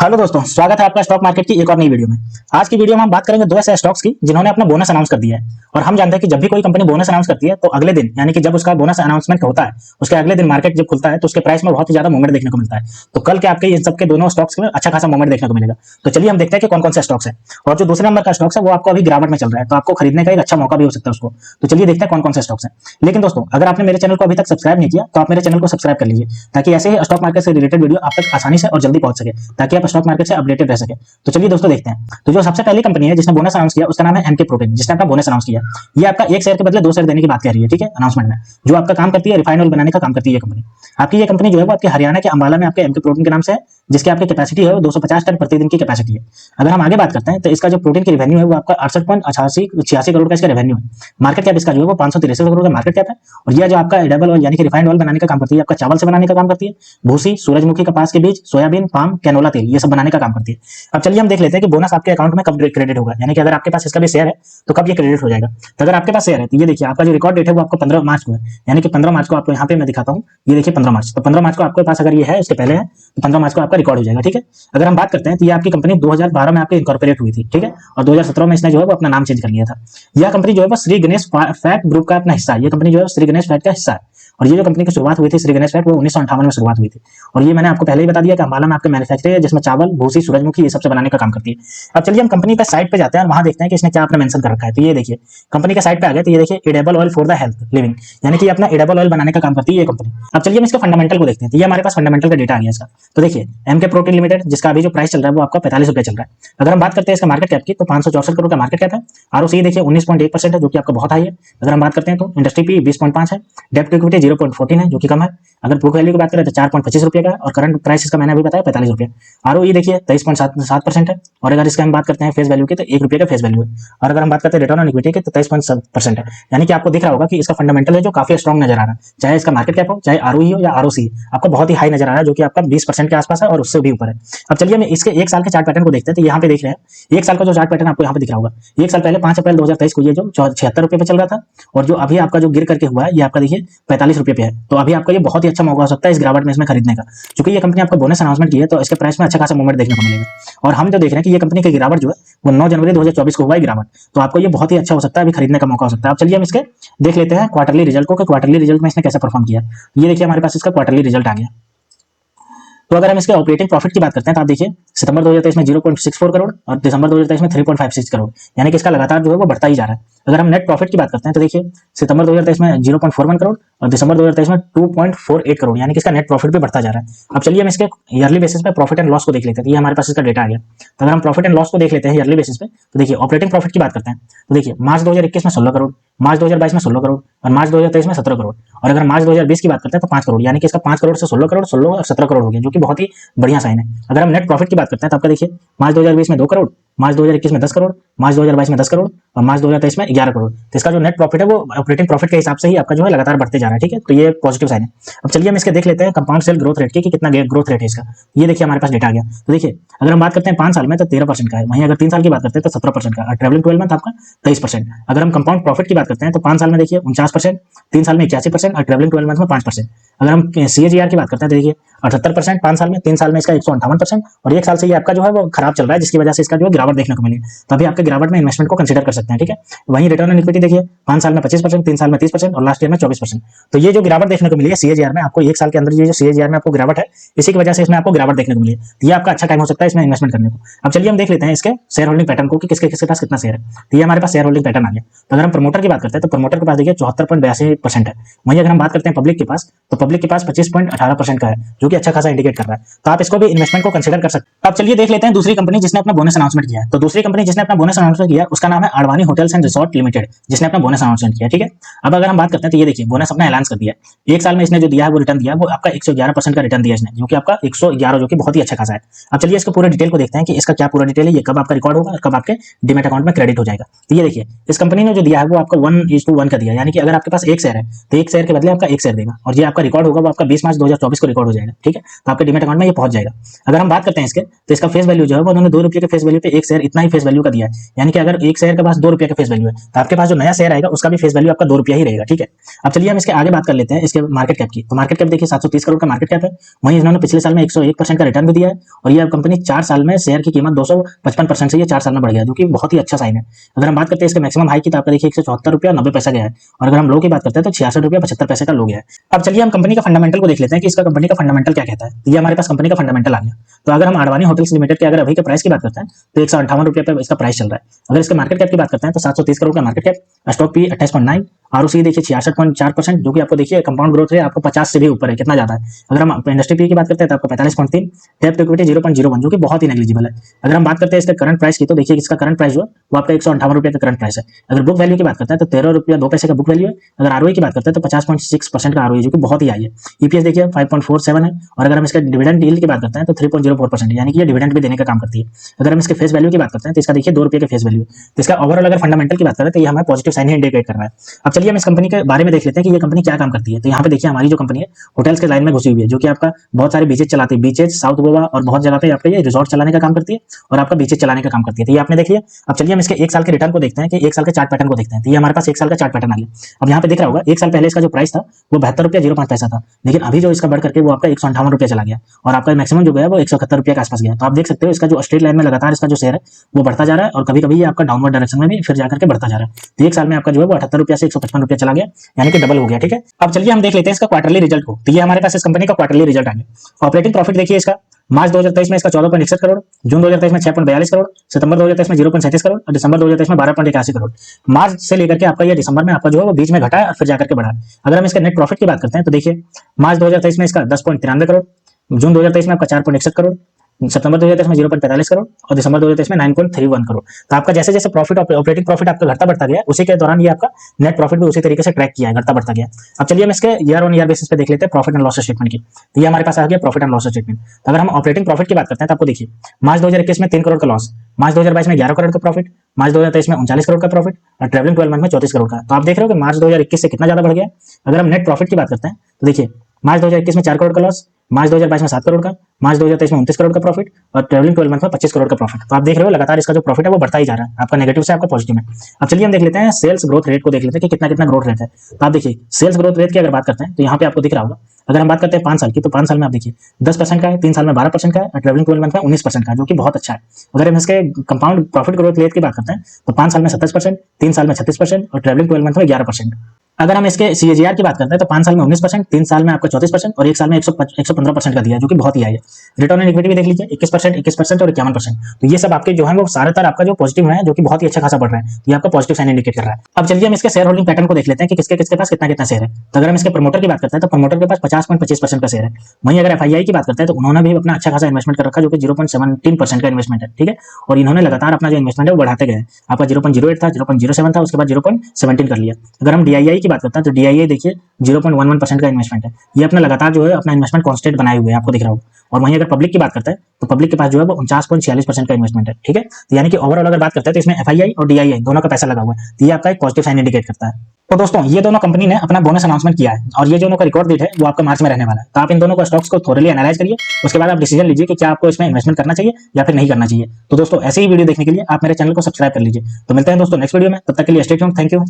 Hello दोस्तों, स्वागत है आपका स्टॉक मार्केट की एक और नई वीडियो में। आज की वीडियो में हम बात करेंगे दो ऐसे स्टॉक्स की जिन्होंने अपना बोनस अनाउंस कर दिया है। और हम जानते हैं कि जब भी कोई कंपनी बोनस अनाउंस करती है तो अगले दिन यानी कि जब उसका बोनस अनाउंसमेंट होता है उसके अगले दिन मार्केट जब खुलता है तो उसके प्राइस में बहुत ही ज्यादा मूवमेंट देखने को मिलता है। तो कल के आपके इन सबके दोनों स्टॉक्स में अच्छा खासा मूवमेंट देखने को मिलेगा। तो चलिए हम देखते हैं कि कौन कौन से स्टॉक्स है। और जो दूसरे नंबर का स्टॉक्स है वो आपको अभी गिरावट में चल रहा है, तो आपको खरीदने का एक अच्छा मौका भी हो सकता है उसको। तो चलिए देखते हैं कौन कौन से स्टॉक्स है। लेकिन दोस्तों, अगर आपने मेरे चैनल को अभी तक सब्सक्राइब नहीं किया तो आप मेरे चैनल को सब्सक्राइब कर लीजिए, ताकि ऐसे ही स्टॉक मार्केट से रिलेटेड वीडियो आप तक आसानी से और जल्दी पहुंच सके, ताकि आप स्टॉक मार्केट से अपडेटेड रह सके। तो चलिए दोस्तों देखते हैं। तो जो सबसे पहली कंपनी है जिसने बोनस अनाउंस किया उसका नाम है एमके प्रोटीन, जिसने अपना बोनस अनाउंस किया। ये आपका एक शेयर के बदले दो शेयर देने की बात कह रही है, ठीक है, अनाउंसमेंट में। जो आपका काम करती है रिफाइंड ऑयल बनाने का काम करती है ये कंपनी। आपकी ये कंपनी जो है वो आपके हरियाणा के अंबाला में आपके एमके प्रोटीन के नाम से है, जिसकी आपकी कैपेसिटी है वो 250 टन प्रतिदिन की कैपेसिटी है। अगर हम आगे बात करते हैं तो इसका जो प्रोटीन की रेवेन्यू है वो आपका 68.86 करोड़ का इसका रेवेन्यू है। मार्केट कैप इसका जो है वो 563 करोड़ का मार्केट कैप है। और यह जो आपका एडिबल ऑयल यानी कि रिफाइंड ऑयल बनाने का काम करती है, आपका चावल से बनाने का काम करती है, भूसी, सूरजमुखी कपास के बीज, सोयाबीन, पाम, कैनोला तेल, ये सब बनाने का काम करती है। अब चलिए हम देख लेते हैं कि बोनस आपके अकाउंट में कब क्रेडिट होगा, यानी कि अगर आपके पास इसका भी शेयर है तो कब ये क्रेडिट हो जाएगा। तो अगर आपके पास शेयर है तो ये देखिए आपका जो रिकॉर्ड डेट है वो आपको 15 मार्च को है, यानी कि 15 मार्च को आपको यहाँ पे मैं दिखाता हूँ, ये देखिए 15 मार्च। तो 15 मार्च को आपके पास अगर ये है इसके पहले है तो 15 मार्च को आपका रिकॉर्ड हो जाएगा, ठीक है। अगर हम बात करते हैं तो ये आपकी कंपनी 2012 में आपकी इनकॉर्पोरेट हुई थी, ठीक है, और 2017 में इसने जो है वो अपना नाम चेंज कर लिया था। यह कंपनी जो है वो श्री गणेश फैट ग्रुप का अपना हिस्सा है। ये कंपनी जो है श्री गणेश फैट का हिस्सा है। और ये जो कंपनी की शुरुआत हुई थी श्री गणेश फैट वो 1958 में शुरुआत हुई थी। और ये मैंने आपको पहले ही बता दिया कि अंबाला में आपके मैन्युफैक्चरिंग है, जिसमें चावल, भूसी, सूरजमुखी ये सबसे बनाने का काम करती है। अब चलिए हम कंपनी का साइट पे जाते हैं और वहां देखते हैं कि इसने क्या अपना मेंशन कर रखा है। तो ये देखिए कंपनी का साइट पे आ गया, तो ये देखिए edible oil for the health living, यानी कि अपना एडिबल ऑयल बनाने का काम करती है ये कंपनी। अब चलिए हम इसके फंडामेंटल को देखते हैं। तो ये हमारे पास फंडामेंटल का डेटा आ गया इसका। तो देखिए एमके प्रोटीन लिमिटेड, जिसका अभी जो प्राइस चल रहा है वो आपका 45 रुपए चल रहा है। अगर हम बात करते हैं इसका मार्केट कैप की तो 564 करोड़ का मार्केट कैप है। आरओसी देखिए 19.1% है, जो कि आपका बहुत हाई है। अगर हम बात करते हैं तो इंडस्ट्री पी 20.5 है, डेब्ट टू इक्विटी 0.14 है, जो कि कम है। अगर बुक वैल्यू की बात करें तो 4.25 रुपए का, और करंट प्राइस इसका मैंने अभी बताया 45 रुपए। आरओई देखिए 23.7% है। और अगर इसका हम बात करते हैं फेस वैल्यू की तो 1 रुपए का फेस वैल्यू है। और अगर हम बात करते हैं रिटर्न ऑन इक्विटी की तो 23% है। यानी कि आपको दिख रहा होगा कि इसका फंडामेंटल है जो काफी स्ट्रॉन्ग नजर आ रहा है, चाहे इसका मार्केट कैप हो, चाहे आरओई हो या आरओसी, आपको बहुत ही हाई नजर आ रहा है, जो कि आपका 20% के आसपास है और उससे भी ऊपर है। अब चलिए हम इसके एक साल के चार्ट पैटर्न को देखते हैं। तो यहाँ पे देख रहे हैं एक साल का जो चार्ट पैटर्न आपको यहाँ पे दिख रहा होगा। एक साल पहले 5 अप्रैल 2023 को ये जो 76 रुपए पे चल रहा था, और जो अभी आपका जो गिर करके हुआ है ये आपका देखिए 45 रुपए पे है। तो अभी आपको ये बहुत ही अच्छा मौका हो सकता है इस गिरावट में इसमें खरीदने का, क्योंकि ये कंपनी आपको बोनस अनाउंसमेंट की है तो इसके प्राइस में अच्छा खासा मूवमेंट देखने को मिलेगा। और हम जो देख रहे हैं कि ये कंपनी की गिरावट जो है वो 9 जनवरी 2024 को हुआ है गिरावट, तो आपको ये बहुत ही अच्छा हो सकता है, अभी खरीदने का मौका हो सकता है। अब चलिए हम इसके देख लेते हैं क्वार्टरली रिजल्ट को कि क्वार्टरली रिजल्ट में इसने कैसे परफॉर्म किया। ये देखिए हमारे पास इसका क्वार्टरली रिजल्ट आ गया। तो अगर हम इसके ऑपरेटिंग प्रॉफिट की बात करते हैं तो आप देखिए सितंबर 2023 में 0.64 करोड़ और दिसंबर 2023 में 3.56 करोड़, यानी कि इसका लगातार जो है वो बढ़ता ही जा रहा है। अगर हम नेट प्रॉफिट की बात करते हैं तो देखिए सितंबर 2023 में 0.41 करोड़ और दिसंबर 2023 में 2.48 करोड़, यानी कि इसका नेट प्रॉफिट भी बढ़ता जा रहा है। अब चलिए हम इसके ईयरली बेसिस पे प्रॉफिट एंड लॉस को देख लेते हैं। तो ये हमारे पास इसका डेटा आ गया। तो अगर हम प्रॉफिट एंड लॉस को देख लेते हैं ईयरली बेसिस पे तो देखिए ऑपरेटिंग प्रॉफिट की बात करते हैं तो देखिए मार्च 2021 में 16 करोड़, मार्च 2022 में 16 करोड़ और मार्च 2023 में 17 करोड़। और अगर मार्च 2020 की बात करते हैं तो 5 करोड़, यानी कि इसका 5 करोड़ से 16 करोड़, 16 और 17 करोड़ हो गया, जो कि बहुत ही बढ़िया साइन है। अगर हम नेट प्रॉफिट की बात करते हैं तो आपका देखिए मार्च 2020 में 2 करोड़, मार्च 2021 में 10 करोड़, मार्च 2022 में 10 करोड़ और मार्च 2023 में 11 करोड़। तो इसका जो नेट प्रॉफिट है वो ऑपरेटिंग प्रॉफिट के हिसाब से ही आपका जो है लगातार बढ़ते जा रहा है, ठीक है। तो ये पॉजिटिव साइन है। अब चलिए हम इसके देख लेते हैं कंपाउंड सेल ग्रोथ रेट की कि कितना ग्रोथ रेट है इसका। ये देखिए हमारे पास डेटा आ गया। तो देखिए अगर हम बात करते हैं 5 साल में तो 13% का है, वहीं अगर 3 साल की बात करते हैं तो 17% का, और ट्रेवलिंग 12 मंथ आपका 23%। अगर हम कंपाउंड प्रॉफिट की बात करते हैं तो 5 साल में देखिए 49%, 3 साल में 81% और ट्रेवलिंग 12 मंथ में 5%। अगर हम सीएजीआर की बात करते हैं तो देखिए 78% 5 साल में, 3 साल में इसका 158% और 1 साल से ये आपका जो है वो खराब चल रहा है, जिसकी वजह से इसका जो है गिरावट देखने को मिली। तो अभी आपके गिरावट में इन्वेस्टमेंट को कंसीडर कर सकते हैं, ठीक है। वहीं रिटर्न ऑन इक्विटी देखिए 5 साल में 25%, 3 साल में 30% और लास्ट ईयर में 24%। तो ये जो गिरावट देखने को मिली है सीएजीआर में, आपको 1 साल के अंदर ये जो सीएजीआर में आपको गिरावट है, इसी की वजह से इसमें आपको गिरावट देखने को मिली है। तो ये आपका अच्छा टाइम हो सकता है इसमें इन्वेस्टमेंट करने को। अब चलिए हम देख लेते हैं इसके शेयर होल्डिंग पैटर्न को कि किसके किसके पास कितना शेयर है। तो ये हमारे पास शेयर होल्डिंग पैटर्न आ गया। तो अगर हम प्रमोटर की बात करते हैं तो प्रमोटर के पास देखिए 74.82% है। वहीं अगर हम बात करते हैं पब्लिक के पास तो पब्लिक के पास 25.18% का है, जो कि अच्छा खासा इंडिकेट कर रहा है। तो आप इसको भी इन्वेस्टमेंट को कंसीडर कर सकते हैं। अब चलिए देख लेते हैं दूसरी कंपनी जिसने अपना बोनस अनाउंसमेंट किया है। तो दूसरी कंपनी जिसने अपना बोनस अनाउंसमेंट किया उसका नाम है Advani hotels and resort limited, जिसने अपना बोनस अनाउंसमेंट किया, ठीक है। अब अगर हम बात करते हैं तो ये देखिए बोनस अपना ऐलान कर दिया है। 1 साल में इसने जो दिया है वो रिटर्न दिया है, वो आपका 111% का रिटर्न दिया इसने, जो कि आपका 111, जो कि बहुत ही अच्छा खासा है। अब चलिए इसको पूरे डिटेल को देखते हैं कि इसका क्या पूरा डिटेल है, ये कब आपका रिकॉर्ड होगा और कब आपके डीमैट अकाउंट में क्रेडिट हो जाएगा। तो ये देखिए इस कंपनी ने जो दिया है वो आपका 1:1 का दिया, यानी कि अगर आपके पास 1 शेयर है तो 1 शेयर के बदले आपका 1 शेयर देगा, और ये आपका रिकॉर्ड होगा वो आपका 20 मार्च 2024 को रिकॉर्ड हो जाएगा, ठीक है। तो आपके डीमैट अकाउंट में ये पहुंच जाएगा। अगर हम बात करते हैं इसके तो इसका फेस वैल्यू जो है वो उन्होंने 2 रुपये के फेस वैल्यू पे एक शेयर इतना ही फेस वैल्यू का दिया है। यानी कि अगर एक शेयर के पास 2 रुपये का फेस वैल्यू है तो आपके पास जो नया शेयर आएगा उसका भी फेस वैल्यू आपका 2 रुपया ही रहेगा। ठीक है, अब चलिए हम इसके आगे बात कर लेते हैं इसके मार्केट कैप की। तो मार्केट कैप देखिए 730 करोड़ का मार्केट कैप है। वहीं इन्होंने पिछले साल में 101% का रिटर्न भी दिया है और ये कंपनी 4 साल में शेयर की कीमत 255% से ये 4 साल में बढ़ गया, जो कि बहुत ही अच्छा साइन है। अगर हम बात करते हैं इसके मैक्सिमम हाई की तो आपका देखिए 174 रुपया 90 पैसा गया है और अगर हम लो की बात करते हैं तो 66 रुपया 75 पैसे का लो गया है। अब चलिए हम कंपनी का फंडामेंटल को देख लेते हैं कि इसका कंपनी का फंडामेंटल क्या कहता है। तो ये हमारे पास कंपनी का फंडामेंटल आ गया। तो अगर हम अडवाणी होटल्स लिमिटेड के अगर अभी के प्राइस की बात करते हैं तो 158 रुपये पे इसका प्राइस चल रहा है। अगर इसके मार्केट कैप की बात करते हैं तो 730 करोड़ का market cap, stock P 28.9, ROC देखिए 66.4%, जो कि आपको देखिए कंपाउंड ग्रोथ है आपको 50 से भी ऊपर है, कितना ज्यादा है। अगर हम इंडस्ट्री पी की बात करते हैं तो आपको 45.3, डेब्ट टू इक्विटी 0.01, जो कि बहुत ही नेग्लिजिबल है। अगर हम बात करते हैं इसके करंट प्राइस की तो देखिए इसका करंट प्राइस जो है वो आपका 158 रुपये का करंट प्राइस है। अगर बुक वैल्यू की बात करते हैं तो 13 रुपया 2 पैसे का बुक वैल्यू है। अगर आरओई की बात करते हैं तो 50.6% का आरओई, जो कि बहुत ही हाई है। ईपीएस देखिए 5.47 है और अगर हम इसके डिविडेंड यील्ड की बात करते हैं तो 3.04%, यानी कि ये डिविडेंड भी देने का काम करती है। अगर हम इसके फेस वैल्यू की बात करते हैं तो इसका देखिए 2 रुपये के फेस वैल्यू है। तो इसका ओवरऑल अगर फंडामेंटल की बात करें तो ये हमें पॉजिटिव साइन ही इंडिकेट कर रहा है। अब चलिए हम इस कंपनी के बारे में देख लेते हैं कि ये कंपनी क्या काम करती है। तो यहाँ पे देखिए हमारी जो कंपनी है होटल्स के लाइन में घुसी हुई है, जो कि आपका बहुत सारे बीचेज चलाती है, बीचेज साउथ गोवा और बहुत जगह पे आपका ये रिजॉर्ट चलाने का काम करती है और आपका बीचेज चलाने का काम करती है। तो ये आपने देख लिया। अब चलिए हम इसके एक साल के रिटर्न को देखते हैं कि एक साल के चार्ट पैटर्न को देखते हैं। तो ये हमारे पास एक साल का चार्ट पैटर्न आ गया। अब यहाँ पे दिख रहा होगा एक साल पहले इसका जो प्राइस था वो 72 रुपया 05 पैसा था, लेकिन अभी जो इसका बढ़ करके वो आपका 158 रुपया चला गया और आपका मैक्सिमम जो गया वो 171 रुपया के आसपास गया। तो आप देख सकते हो इसका जो स्ट्रेट लाइन में लगातार इसका जो शेयर है वो बढ़ता जा रहा है और कभी कभी ये आपका डाउनवर्ड डायरेक्शन में भी फिर जाकर के बढ़ता जा रहा है। तो एक साल में आपका जो है वो 78 रुपया से 155 रुपया चला गया, यानी कि डबल हो गया। ठीक है, अब चलिए हम देख लेते हैं इसका क्वार्टरली रिजल्ट को। तो ये हमारे पास इस कंपनी का क्वार्टरली रिजल्ट आ गया। ऑपरेटिंग प्रॉफिट देखिए इसका मार्च 2023 में इसका 14.61 करोड़, जून 2023 में 6.42 करोड़, सितंबर 2023 में 0.37 करोड़ और दिसंबर 2023 में 12.81 करोड़। मार्च से लेकर के आपका ये दिसंबर में आपका जो है वो बीच में घटा है और फिर जाकर के बढ़ा है। अगर हम इसके नेट प्रॉफिट की बात करते हैं तो देखिए मार्च 2023 में इसका 10.93 करोड़, जून 2023 में आपका 4.61 करोड़, सितंबर 2023 में 0.45 करोड़ और दिसंबर 2023 में 9.31 करोड़। तो आपका जैसे जैसे प्रॉफिट ऑपरेटिंग प्रॉफिट आपका घटता बढ़ता गया, उसी के दौरान ये आपका नेट प्रॉफिट भी उसी तरीके से ट्रैक किया है, घटता बढ़ता गया। अब चलिए हम इसके ईयर ऑन ईयर बेसिस पे देख लेते हैं प्रॉफिट एंड लॉस स्टेटमेंट की। तो ये हमारे पास आ गया प्रॉफिट एंड लॉस स्टेटमेंट। तो अगर हम ऑपरेटिंग प्रॉफिट की बात करते हैं तो आपको देखिए मार्च 2021 में 3 करोड़ का लॉस, मार्च 2022 में 11 करोड़ का प्रॉफिट, मार्च 2023 में 39 करोड़ का प्रॉफिट और ट्रैवलिंग 12 मंथ में 34 करोड़ का। तो आप देख रहे हो कि मार्च 2021 से कितना ज्यादा बढ़ गया। अगर हम नेट प्रॉफिट की बात करते हैं तो देखिए मार्च 2021 में 4 करोड़ का लॉस, मार्च 2022 में 7 करोड़ का, मार्च 2023 में 29 करोड़ का प्रॉफिट और ट्रैवलिंग 12 मंथ में 25 करोड़ का प्रॉफिट। तो आप देख रहे हो लगातार इसका जो प्रॉफिट है वो बढ़ता ही जा रहा है, आपका नेगेटिव से आपका पॉजिटिव में। अब चलिए हम देख लेते हैं सेल्स ग्रोथ रेट को, देख लेते हैं कि कितना कितना ग्रोथ रेट है। तो आप देखिए सेल्स ग्रोथ रेट की अगर बात करते हैं तो यहाँ पे आपको दिख रहा होगा। अगर हम बात करते हैं 5 साल की तो 5 साल में आप देखिए 10% का है, 3 साल में 12% का है और ट्रैवलिंग 12 मंथ में 19% का, जो कि बहुत अच्छा है। अगर हम इसके कंपाउंड प्रॉफिट ग्रोथ रेट की बात करते हैं तो 5 साल में 27%, 3 साल में 36% और ट्रैवलिंग 12 मंथ में 11%। अगर हम इसके सीएजीआर की बात करते हैं तो 5 साल में 19%, 3 साल में आपका 34% और 1 साल में 115% का दिया, जो कि बहुत ही हाई है। रिटर्न ऑन इक्विटी भी देख लीजिए 21% और 51%। तो ये सब आपके जो है वो सारे आपका जो पॉजिटिव है, जो कि बहुत ही अच्छा खासा बढ़ रहा है। ये आपका पॉजिटिव साइन इंडिकेट कर रहा है। अब चलिए हम इसके शेयर होल्डिंग पैटर्न को देख लेते हैं कि किसके किसके पास कितना कितना शेयर है। तो अगर हम इसके प्रमोटर की बात करते हैं तो प्रमोटर के पास 50.25% का शेयर है। वहीं अगर एफआईआई की बात करते हैं तो उन्होंने भी अपना अच्छा खासा इन्वेस्टमेंट कर रखा, जो कि 0.17% का इन्वेस्टमेंट है। ठीक है, और इन्होंने लगातार अपना जो इन्वेस्टमेंट है वो बढ़ाते गए। आपका 0.08 था, 0.07 था, उसके बाद 0.17 कर लिया। अगर हम डीआईआई की बात करते हैं तो डीआईआई देखिए 0.11% का इन्वेस्टमेंट है। ये अपना लगातार जो है अपना इन्वेस्टमेंट कांस्टेंट बनाए हुए हैं, आपको दिख रहा होगा। और वहीं अगर पब्लिक की बात करते हैं तो पब्लिक के पास जो है वो 49.46% का इन्वेस्टमेंट है। ठीक है, तो यानी कि ओवरऑल अगर बात करते हैं तो इसमें एफआईआई और डीआईआई दोनों का पैसा लगा हुआ है। तो ये आपका एक पॉजिटिव साइन इंडिकेट करता है। तो दोस्तों ये दोनों कंपनी ने अपना बोनस अनाउंसमेंट किया है और ये जो उनका रिकॉर्ड डेट है वो आपका मार्च में रहने वाला है। तो आप इन दोनों को स्टॉक्स को थोरली एनालाइज करिए, उसके बाद आप डिसीजन लीजिए कि क्या आपको इसमें इन्वेस्टमेंट करना चाहिए या फिर नहीं करना चाहिए। तो दोस्तों ऐसे ही वीडियो देखने के लिए आप मेरे चैनल को सब्सक्राइब कर लीजिए। तो मिलते हैं दोस्तों नेक्स्ट वीडियो में, तब तक के लिए स्टे ट्यून्ड। Thank you.